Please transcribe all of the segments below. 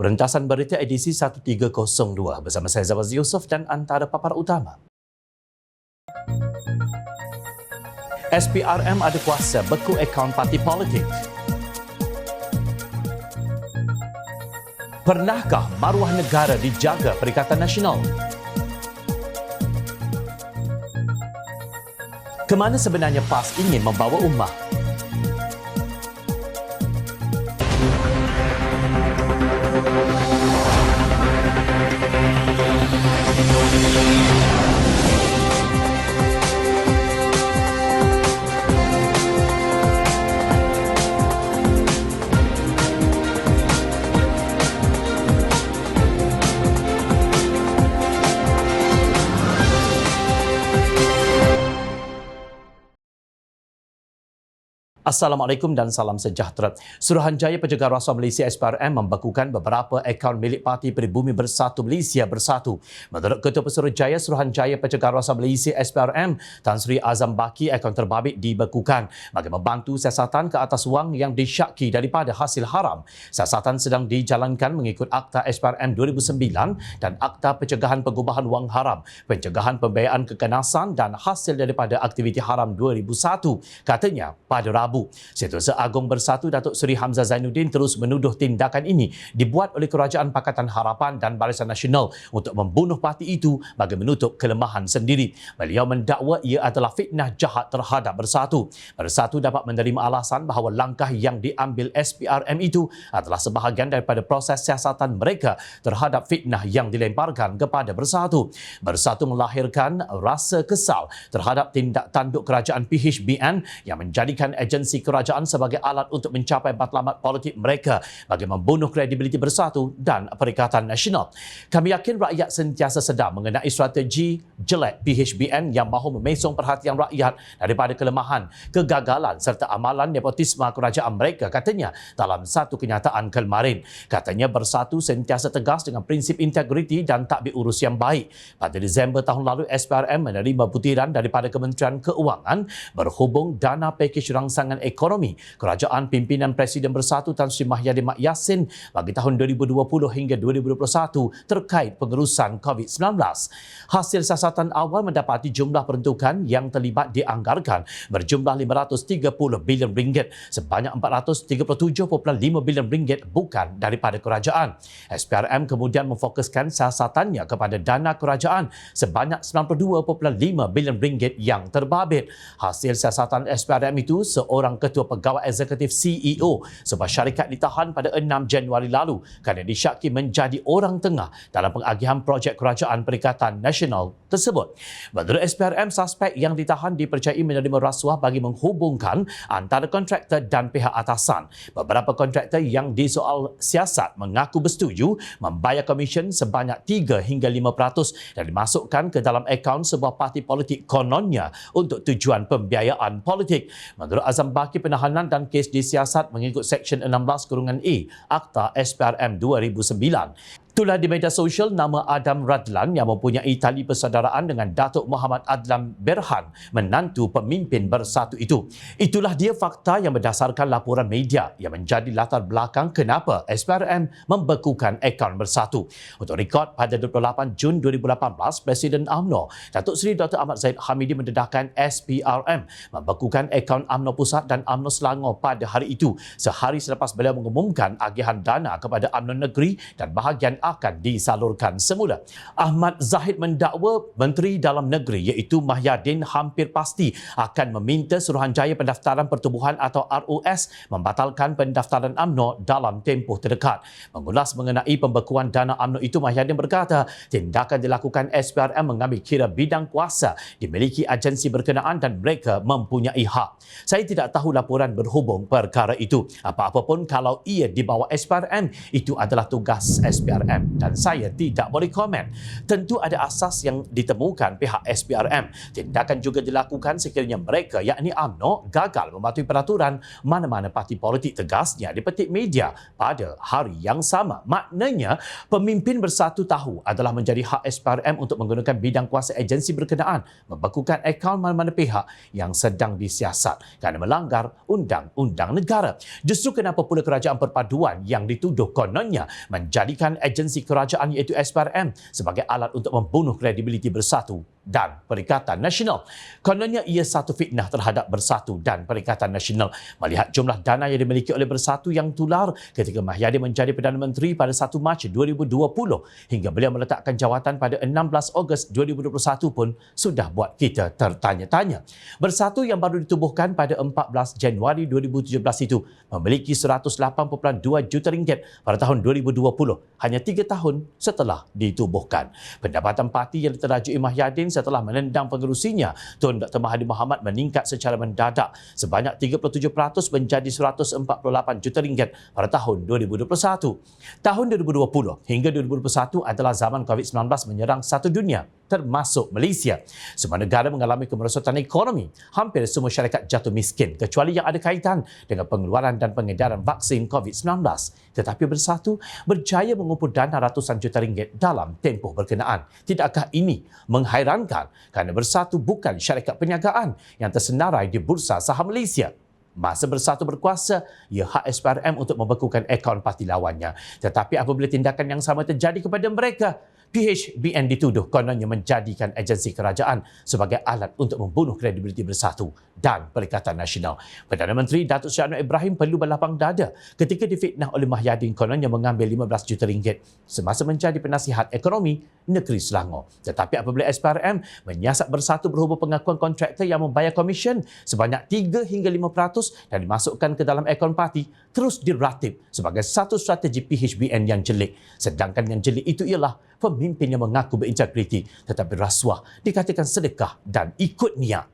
Rentasan berita edisi 1302 bersama saya Zawaz Yusof dan antara papar utama. SPRM ada kuasa beku akaun parti politik. Pernahkah maruah negara dijaga Perikatan Nasional? Kemana sebenarnya PAS ingin membawa ummah? Assalamualaikum dan salam sejahtera. Suruhanjaya Pencegahan Rasuah Malaysia SPRM membekukan beberapa akaun milik Parti Pribumi Bersatu Malaysia Bersatu. Menurut Ketua Pesuruhjaya Suruhanjaya Pencegahan Rasuah Malaysia SPRM, Tan Sri Azam Baki, akaun terbabit dibekukan bagi membantu siasatan ke atas wang yang disyaki daripada hasil haram. Siasatan sedang dijalankan mengikut Akta SPRM 2009 dan Akta Pencegahan Pengubahan Wang Haram, Pencegahan Pembiayaan Kekanasan dan Hasil daripada Aktiviti Haram 2001, katanya pada Rabu. Setiausaha Agung Bersatu Datuk Seri Hamzah Zainuddin terus menuduh tindakan ini dibuat oleh Kerajaan Pakatan Harapan dan Barisan Nasional untuk membunuh parti itu bagi menutup kelemahan sendiri. Beliau mendakwa ia adalah fitnah jahat terhadap Bersatu. Bersatu dapat menerima alasan bahawa langkah yang diambil SPRM itu adalah sebahagian daripada proses siasatan mereka terhadap fitnah yang dilemparkan kepada Bersatu. Bersatu melahirkan rasa kesal terhadap tindak tanduk kerajaan PHBN yang menjadikan agensi kerajaan sebagai alat untuk mencapai matlamat politik mereka bagi membunuh kredibiliti Bersatu dan Perikatan Nasional. Kami yakin rakyat sentiasa sedar mengenai strategi jelek PHBN yang mahu memesong perhatian rakyat daripada kelemahan, kegagalan serta amalan nepotisme kerajaan mereka, katanya dalam satu kenyataan kemarin. Katanya Bersatu sentiasa tegas dengan prinsip integriti dan takbir urus yang baik. Pada Disember tahun lalu, SPRM menerima butiran daripada Kementerian Keuangan berhubung dana pakej rangsangan ekonomi Kerajaan Pimpinan Presiden Bersatu Tan Sri Mahyadin Mak Yassin bagi tahun 2020 hingga 2021 terkait pengurusan COVID-19. Hasil siasatan awal mendapati jumlah peruntukan yang terlibat dianggarkan berjumlah 530 bilion ringgit, sebanyak 437.5 bilion ringgit bukan daripada kerajaan. SPRM kemudian memfokuskan siasatannya kepada dana kerajaan sebanyak 92.5 bilion ringgit yang terbabit. Hasil siasatan SPRM itu, seorang ketua pegawai eksekutif CEO sebuah syarikat ditahan pada 6 Januari lalu kerana disyaki menjadi orang tengah dalam pengagihan projek kerajaan Perikatan Nasional tersebut. Menurut SPRM, suspek yang ditahan dipercayai menerima rasuah bagi menghubungkan antara kontraktor dan pihak atasan. Beberapa kontraktor yang disoal siasat mengaku bersetuju membayar komisen sebanyak 3 hingga 5% dan dimasukkan ke dalam akaun sebuah parti politik kononnya untuk tujuan pembiayaan politik. Menurut Azam Baki, penahanan dan kes disiasat mengikut Seksyen 16-A Akta SPRM 2009. Itulah di media sosial nama Adam Radlan yang mempunyai tali persaudaraan dengan Datuk Muhammad Adlan Berhan, menantu pemimpin Bersatu itu. Itulah dia fakta yang berdasarkan laporan media yang menjadi latar belakang kenapa SPRM membekukan akaun Bersatu. Untuk rekod, pada 28 Jun 2018, Presiden UMNO Datuk Seri Dr. Ahmad Zahid Hamidi mendedahkan SPRM membekukan akaun UMNO Pusat dan UMNO Selangor pada hari itu, sehari selepas beliau mengumumkan agihan dana kepada UMNO Negeri dan bahagian akan disalurkan semula. Ahmad Zahid mendakwa Menteri Dalam Negeri iaitu Mahyadin hampir pasti akan meminta Suruhanjaya Pendaftaran Pertubuhan atau RUS membatalkan pendaftaran UMNO dalam tempoh terdekat. Mengulas mengenai pembekuan dana UMNO itu, Mahyadin berkata tindakan dilakukan SPRM mengambil kira bidang kuasa dimiliki agensi berkenaan dan mereka mempunyai hak. Saya tidak tahu laporan berhubung perkara itu. Apa-apa pun kalau ia di bawah SPRM, itu adalah tugas SPRM SPRM dan saya tidak boleh komen. Tentu ada asas yang ditemukan pihak SPRM. Tindakan juga dilakukan sekiranya mereka, yakni UMNO, gagal mematuhi peraturan mana-mana parti politik, tegasnya dipetik media pada hari yang sama. Maknanya, pemimpin Bersatu tahu adalah menjadi hak SPRM untuk menggunakan bidang kuasa agensi berkenaan membekukan akaun mana-mana pihak yang sedang disiasat kerana melanggar undang-undang negara. Justru kenapa pula kerajaan perpaduan yang dituduh kononnya menjadikan agensi kerajaan iaitu SPRM sebagai alat untuk membunuh kredibiliti Bersatu dan Perikatan Nasional. Kononnya ia satu fitnah terhadap Bersatu dan Perikatan Nasional melihat jumlah dana yang dimiliki oleh Bersatu yang tular ketika Mahyadin menjadi Perdana Menteri pada 1 Mac 2020 hingga beliau meletakkan jawatan pada 16 Ogos 2021 pun sudah buat kita tertanya-tanya. Bersatu yang baru ditubuhkan pada 14 Januari 2017 itu memiliki 108.2 juta ringgit pada tahun 2020, hanya 3 tahun setelah ditubuhkan. Pendapatan parti yang diterajui Mahyadin setelah menendang pengerusinya, Tun Dr. Mahathir Mohamad, meningkat secara mendadak sebanyak 37% menjadi 148 juta ringgit pada tahun 2021. Tahun 2020 hingga 2021 adalah zaman COVID-19 menyerang satu dunia, termasuk Malaysia. Semua negara mengalami kemerosotan ekonomi. Hampir semua syarikat jatuh miskin kecuali yang ada kaitan dengan pengeluaran dan pengedaran vaksin COVID-19. Tetapi Bersatu berjaya mengumpul dana ratusan juta ringgit dalam tempoh berkenaan. Tidakkah ini menghairankan kerana Bersatu bukan syarikat perniagaan yang tersenarai di Bursa Saham Malaysia? Masa Bersatu berkuasa, ia hak SPRM untuk membekukan akaun parti lawannya. Tetapi apabila tindakan yang sama terjadi kepada mereka, PHBN dituduh kononnya menjadikan agensi kerajaan sebagai alat untuk membunuh kredibiliti Bersatu dan Perikatan Nasional. Perdana Menteri Datuk Seri Anwar Ibrahim perlu berlapang dada ketika difitnah oleh Mahyadin kononnya mengambil 15 juta ringgit semasa menjadi penasihat ekonomi negeri Selangor. Tetapi apabila SPRM menyiasat Bersatu berhubung pengakuan kontraktor yang membayar komisen sebanyak 3 hingga 5% dan dimasukkan ke dalam akaun parti, terus diratib sebagai satu strategi PHBN yang jelik. Sedangkan yang jelik itu ialah pemimpin yang mengaku berintegriti tetapi rasuah dikatakan sedekah dan ikut niat.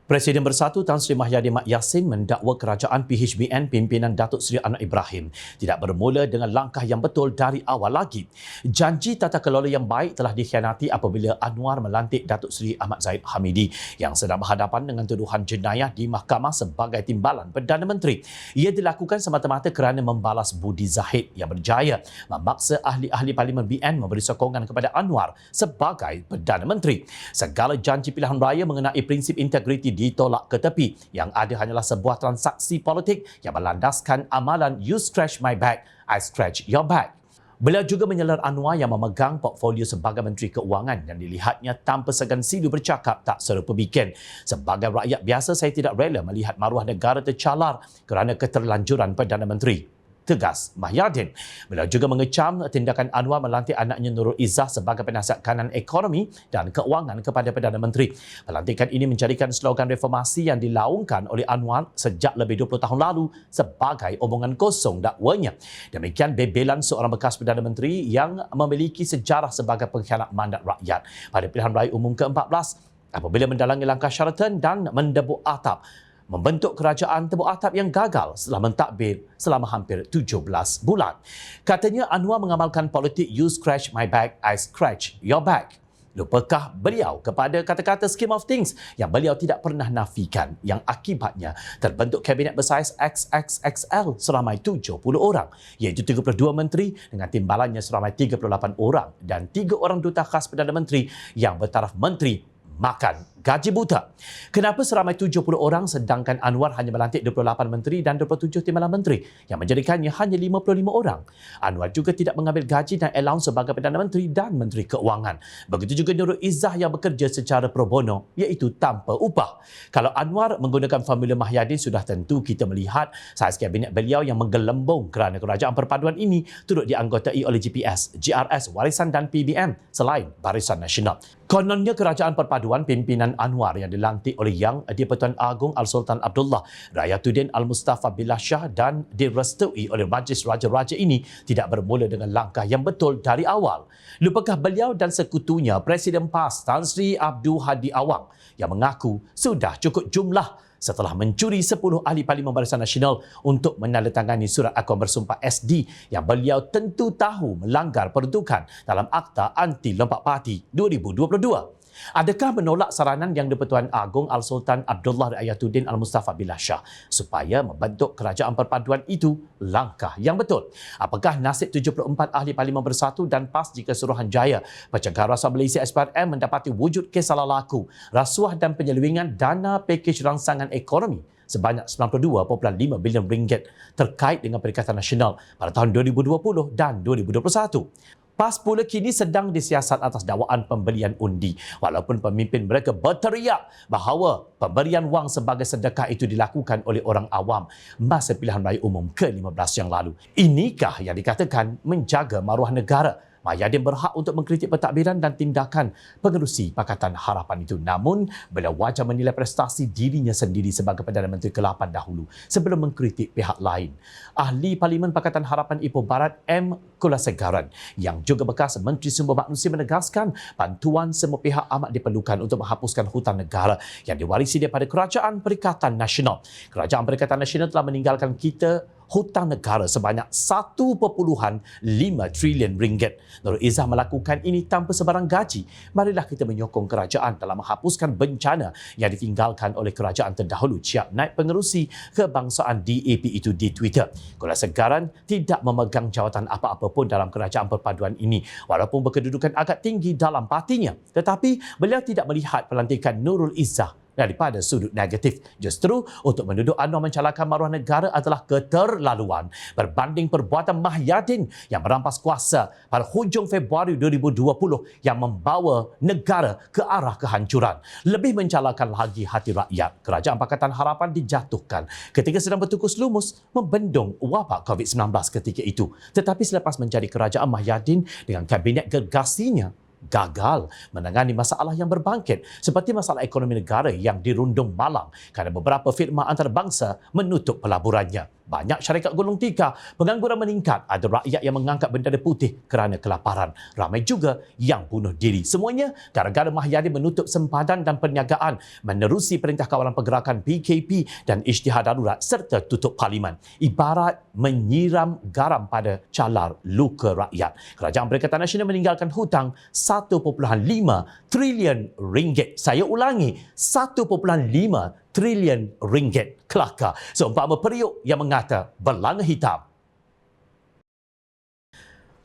Presiden Bersatu Tan Sri Mahyadin Mat Yassin mendakwa kerajaan PHBN pimpinan Datuk Seri Anwar Ibrahim tidak bermula dengan langkah yang betul dari awal lagi. Janji tata kelola yang baik telah dikhianati apabila Anwar melantik Datuk Seri Ahmad Zahid Hamidi yang sedang berhadapan dengan tuduhan jenayah di mahkamah sebagai timbalan Perdana Menteri. Ia dilakukan semata-mata kerana membalas budi Zahid yang berjaya memaksa ahli-ahli Parlimen BN memberi sokongan kepada Anwar sebagai Perdana Menteri. Segala janji pilihan raya mengenai prinsip integriti ditolak ke tepi. Yang ada hanyalah sebuah transaksi politik yang berlandaskan amalan "You scratch my back, I scratch your back". Beliau juga menyelar Anwar yang memegang portfolio sebagai Menteri Keuangan dan dilihatnya tanpa segan silu bercakap tak serupa bikin. Sebagai rakyat biasa, saya tidak rela melihat maruah negara tercalar kerana keterlanjuran Perdana Menteri, tegas Mahyadin. Beliau juga mengecam tindakan Anwar melantik anaknya Nurul Izzah sebagai penasihat kanan ekonomi dan keuangan kepada Perdana Menteri. Pelantikan ini menjadikan slogan reformasi yang dilaungkan oleh Anwar sejak lebih 20 tahun lalu sebagai omongan kosong dakwanya. Demikian bebelan seorang bekas Perdana Menteri yang memiliki sejarah sebagai pengkhianat mandat rakyat pada pilihan raya umum ke-14 apabila mendalangi langkah syaratan dan mendebuk atap membentuk kerajaan tebuk atap yang gagal setelah mentadbir selama hampir 17 bulan. Katanya Anwar mengamalkan politik "You scratch my back, I scratch your back". Lupakah beliau kepada kata-kata scheme of things yang beliau tidak pernah nafikan yang akibatnya terbentuk kabinet bersaiz XXXL seramai 70 orang, iaitu 32 menteri dengan timbalannya seramai 38 orang dan 3 orang duta khas Perdana Menteri yang bertaraf menteri makan gaji buta. Kenapa seramai 70 orang sedangkan Anwar hanya melantik 28 menteri dan 27 timbalan menteri yang menjadikannya hanya 55 orang? Anwar juga tidak mengambil gaji dan allowance sebagai Perdana Menteri dan Menteri Keuangan. Begitu juga Nurul Izzah yang bekerja secara pro bono iaitu tanpa upah. Kalau Anwar menggunakan formula Mahyadin, sudah tentu kita melihat saiz kabinet beliau yang menggelembung kerana kerajaan perpaduan ini turut dianggotai oleh GPS, GRS, Warisan dan PBM selain Barisan Nasional. Kononnya kerajaan perpaduan pimpinan Anwar yang dilantik oleh Yang di-Pertuan Agong Al-Sultan Abdullah, Rayatuddin Al-Mustafa Billah Shah dan direstui oleh Majlis Raja-Raja ini tidak bermula dengan langkah yang betul dari awal. Lupakah beliau dan sekutunya Presiden PAS Tan Sri Abdul Hadi Awang yang mengaku sudah cukup jumlah setelah mencuri 10 ahli Parlimen Barisan Nasional untuk menandatangani surat akuan bersumpah SD yang beliau tentu tahu melanggar peruntukan dalam Akta Anti Lompat Parti 2022. Adakah menolak saranan Yang di-Pertuan Agong Al-Sultan Abdullah Ayatuddin Al-Mustafa Billah Shah supaya membentuk kerajaan perpaduan itu langkah yang betul? Apakah nasib 74 ahli Parlimen Bersatu dan PAS jika Suruhanjaya Pencegahan Rasuah Malaysia SPRM mendapati wujud kes salah laku, rasuah dan penyelewengan dana pakej rangsangan ekonomi sebanyak 92.5 bilion ringgit terkait dengan Perikatan Nasional pada tahun 2020 dan 2021? PAS pula kini sedang disiasat atas dakwaan pembelian undi walaupun pemimpin mereka berteriak bahawa pemberian wang sebagai sedekah itu dilakukan oleh orang awam masa pilihan raya umum ke-15 yang lalu. Inikah yang dikatakan menjaga maruah negara? Mahyadin berhak untuk mengkritik pentadbiran dan tindakan pengerusi Pakatan Harapan itu. Namun, beliau wajar menilai prestasi dirinya sendiri sebagai Perdana Menteri ke-8 dahulu sebelum mengkritik pihak lain. Ahli Parlimen Pakatan Harapan Ipoh Barat M. Kulasegaran yang juga bekas Menteri Sumber Manusia menegaskan bantuan semua pihak amat diperlukan untuk menghapuskan hutang negara yang diwarisi daripada Kerajaan Perikatan Nasional. Kerajaan Perikatan Nasional telah meninggalkan kita hutang negara sebanyak 1.5 trilion ringgit. Nurul Izzah melakukan ini tanpa sebarang gaji. Marilah kita menyokong kerajaan dalam menghapuskan bencana yang ditinggalkan oleh kerajaan terdahulu, ciak naik pengerusi kebangsaan DAP itu di Twitter. Kulasegaran tidak memegang jawatan apa-apa pun dalam kerajaan perpaduan ini walaupun berkedudukan agak tinggi dalam partinya. Tetapi beliau tidak melihat pelantikan Nurul Izzah daripada sudut negatif. Justru untuk menuduh Anwar mencalakan maruah negara adalah keterlaluan berbanding perbuatan Mahyadin yang merampas kuasa pada hujung Februari 2020 yang membawa negara ke arah kehancuran. Lebih mencalakan lagi hati rakyat. Kerajaan Pakatan Harapan dijatuhkan ketika sedang bertukus lumus membendung wabak COVID-19 ketika itu. Tetapi selepas menjadi kerajaan, Mahyadin dengan kabinet gergasinya gagal menangani masalah yang berbangkit seperti masalah ekonomi negara yang dirundung malang kerana beberapa firma antarabangsa menutup pelaburannya. Banyak syarikat gulung tikar, pengangguran meningkat, ada rakyat yang mengangkat bendera putih kerana kelaparan. Ramai juga yang bunuh diri. Semuanya gara-gara Mahyadin menutup sempadan dan perniagaan, menerusi Perintah Kawalan Pergerakan PKP dan isytihar darurat serta tutup parlimen. Ibarat menyiram garam pada calar luka rakyat. Kerajaan Perikatan Nasional meninggalkan hutang 1.5 trilion ringgit. Saya ulangi, 1.5 trilion ringgit. Kelakar seumpama periuk yang mengata berlanga hitam.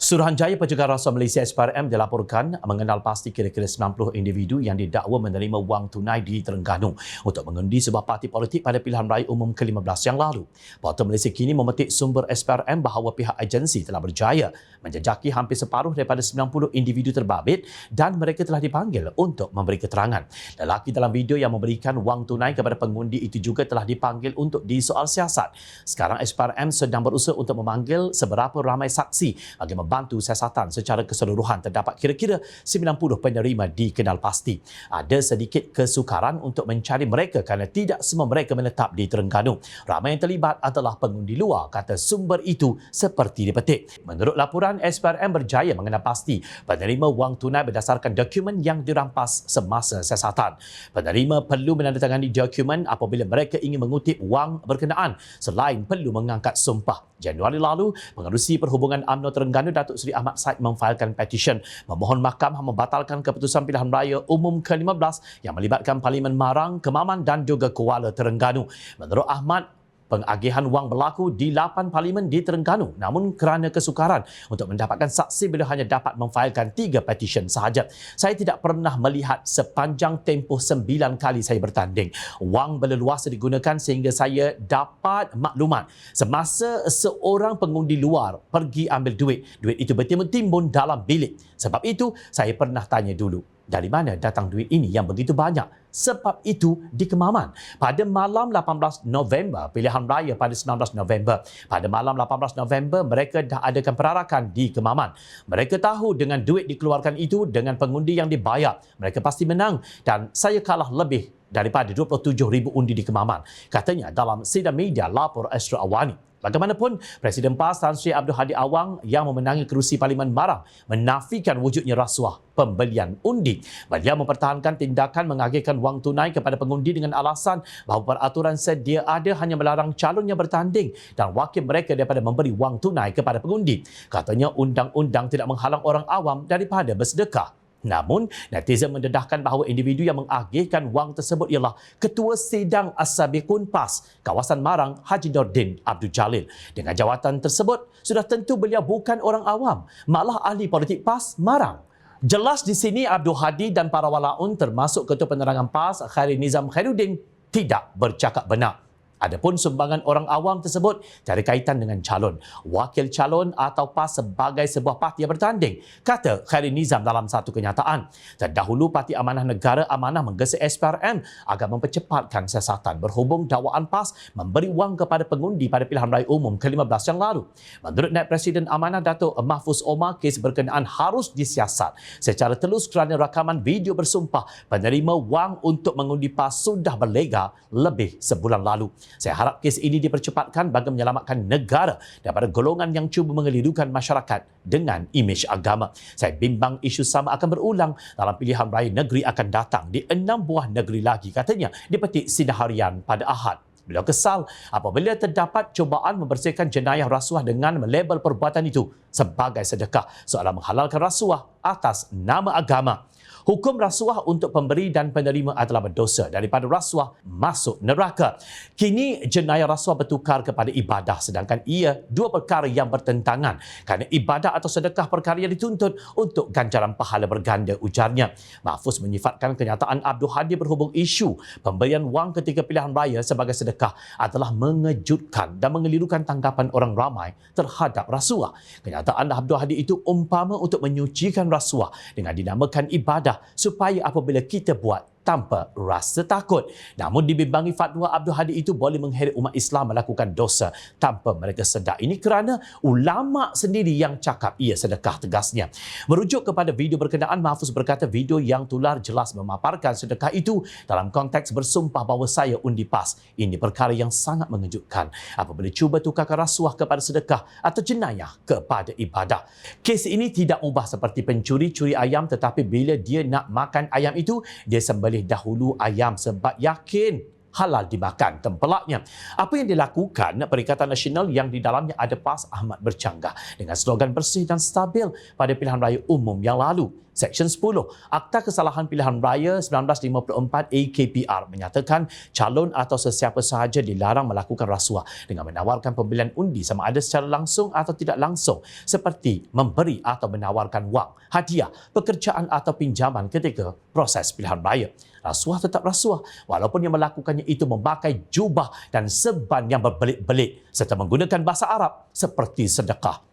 Suruhanjaya Pencegahan Rasuah Malaysia SPRM dilaporkan mengenal pasti kira-kira 90 individu yang didakwa menerima wang tunai di Terengganu untuk mengundi sebuah parti politik pada pilihan raya umum ke-15 yang lalu. Portal Malaysia kini memetik sumber SPRM bahawa pihak agensi telah berjaya menjejaki hampir separuh daripada 90 individu terbabit dan mereka telah dipanggil untuk memberi keterangan. Lelaki dalam video yang memberikan wang tunai kepada pengundi itu juga telah dipanggil untuk disoal siasat. Sekarang SPRM sedang berusaha untuk memanggil seberapa ramai saksi bagi membantu siasatan secara keseluruhan. Terdapat kira-kira 90 penerima dikenal pasti. Ada sedikit kesukaran untuk mencari mereka kerana tidak semua mereka menetap di Terengganu. Ramai yang terlibat adalah pengundi luar, kata sumber itu seperti dipetik. Menurut laporan, SPRM berjaya mengenal pasti penerima wang tunai berdasarkan dokumen yang dirampas semasa siasatan. Penerima perlu menandatangani dokumen apabila mereka ingin mengutip wang berkenaan selain perlu mengangkat sumpah. Januari lalu, Pengerusi Perhubungan UMNO Terengganu Datuk Seri Ahmad Said memfailkan petisyen memohon mahkamah membatalkan keputusan pilihan raya umum ke-15 yang melibatkan Parlimen Marang, Kemaman dan juga Kuala Terengganu. Menurut Ahmad, pengagihan wang berlaku di 8 parlimen di Terengganu. Namun kerana kesukaran untuk mendapatkan saksi, beliau hanya dapat memfailkan 3 petisyen sahaja. Saya tidak pernah melihat sepanjang tempoh 9 kali saya bertanding. Wang berleluasa digunakan sehingga saya dapat maklumat. Semasa seorang pengundi luar pergi ambil duit itu bertimbun dalam bilik. Sebab itu, saya pernah tanya dulu, dari mana datang duit ini yang begitu banyak? Sebab itu di Kemaman. Pada malam 18 November, pilihan raya pada 19 November. Pada malam 18 November, mereka dah adakan perarakan di Kemaman. Mereka tahu dengan duit dikeluarkan itu, dengan pengundi yang dibayar, mereka pasti menang. Dan saya kalah lebih daripada 27,000 undi di Kemaman. Katanya dalam sidang media lapor Astro Awani. Bagaimanapun, Presiden PAS Tan Sri Abdul Hadi Awang yang memenangi kerusi Parlimen Marang menafikan wujudnya rasuah pembelian undi. Beliau mempertahankan tindakan mengagihkan wang tunai kepada pengundi dengan alasan bahawa peraturan sedia ada hanya melarang calon yang bertanding dan wakil mereka daripada memberi wang tunai kepada pengundi. Katanya undang-undang tidak menghalang orang awam daripada bersedekah. Namun, netizen mendedahkan bahawa individu yang mengagihkan wang tersebut ialah Ketua Sidang As-Sabiqun PAS kawasan Marang Haji Nordin Abdul Jalil. Dengan jawatan tersebut, sudah tentu beliau bukan orang awam, malah ahli politik PAS Marang. Jelas di sini Abdul Hadi dan para walaun termasuk Ketua Penerangan PAS Khairi Nizam Khairuddin tidak bercakap benar. Adapun sumbangan orang awam tersebut tiada kaitan dengan calon, wakil calon atau PAS sebagai sebuah parti yang bertanding, kata Khairi Nizam dalam satu kenyataan. Terdahulu Parti Amanah Negara Amanah menggesa SPRM agar mempercepatkan siasatan berhubung dakwaan PAS memberi wang kepada pengundi pada pilihan raya umum ke-15 yang lalu. Menurut Naib Presiden Amanah Datuk Mahfuz Omar, kes berkenaan harus disiasat secara telus kerana rakaman video bersumpah penerima wang untuk mengundi PAS sudah berlega lebih sebulan lalu. Saya harap kes ini dipercepatkan bagi menyelamatkan negara daripada golongan yang cuba mengelirukan masyarakat dengan imej agama. Saya bimbang isu sama akan berulang dalam pilihan raya negeri akan datang di 6 buah negeri lagi, katanya dipetik Sinar Harian pada Ahad. Beliau kesal apabila terdapat cubaan membersihkan jenayah rasuah dengan melabel perbuatan itu sebagai sedekah seolah menghalalkan rasuah atas nama agama. Hukum rasuah untuk pemberi dan penerima adalah berdosa daripada rasuah masuk neraka. Kini jenayah rasuah bertukar kepada ibadah sedangkan ia dua perkara yang bertentangan kerana ibadah atau sedekah perkara yang dituntut untuk ganjaran pahala berganda, ujarnya. Mahfuz menyifatkan kenyataan Abdul Hadi berhubung isu pemberian wang ketika pilihan raya sebagai sedekah adalah mengejutkan dan mengelirukan tanggapan orang ramai terhadap rasuah. Kenyataan Abdul Hadi itu umpama untuk menyucikan rasuah dengan dinamakan ibadah supaya apabila kita buat tanpa rasa takut. Namun dibimbangi fatwa Abdul Hadi itu boleh mengheret umat Islam melakukan dosa tanpa mereka sedar. Ini kerana ulama sendiri yang cakap ia sedekah, tegasnya. Merujuk kepada video berkenaan, Mahfuz berkata video yang tular jelas memaparkan sedekah itu dalam konteks bersumpah bahawa saya undi PAS. Ini perkara yang sangat mengejutkan apabila cuba tukarkan rasuah kepada sedekah atau jenayah kepada ibadah. Kes ini tidak ubah seperti pencuri curi ayam, tetapi bila dia nak makan ayam itu, dia sembelih dahulu ayam sebab yakin halal dimakan tempelaknya. Apa yang dilakukan Perikatan Nasional yang di dalamnya ada PAS amat bercanggah dengan slogan bersih dan stabil pada pilihan raya umum yang lalu. Seksyen 10 Akta Kesalahan Pilihan Raya 1954 AKPR menyatakan calon atau sesiapa sahaja dilarang melakukan rasuah dengan menawarkan pembelian undi sama ada secara langsung atau tidak langsung, seperti memberi atau menawarkan wang, hadiah, pekerjaan atau pinjaman ketika proses pilihan raya. Rasuah tetap rasuah walaupun yang melakukannya itu memakai jubah dan serban yang berbelit-belit serta menggunakan bahasa Arab seperti sedekah.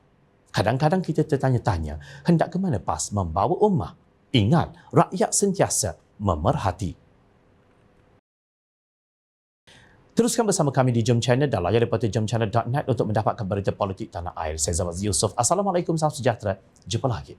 Kadang-kadang kita tertanya-tanya, hendak ke mana PAS membawa ummah? Ingat, rakyat sentiasa memerhati. Teruskan bersama kami di Jom Channel dan layar reporter jomchannel.net untuk mendapatkan berita politik tanah air. Saya Zawaz Yusof. Assalamualaikum, salam sejahtera. Jumpa lagi.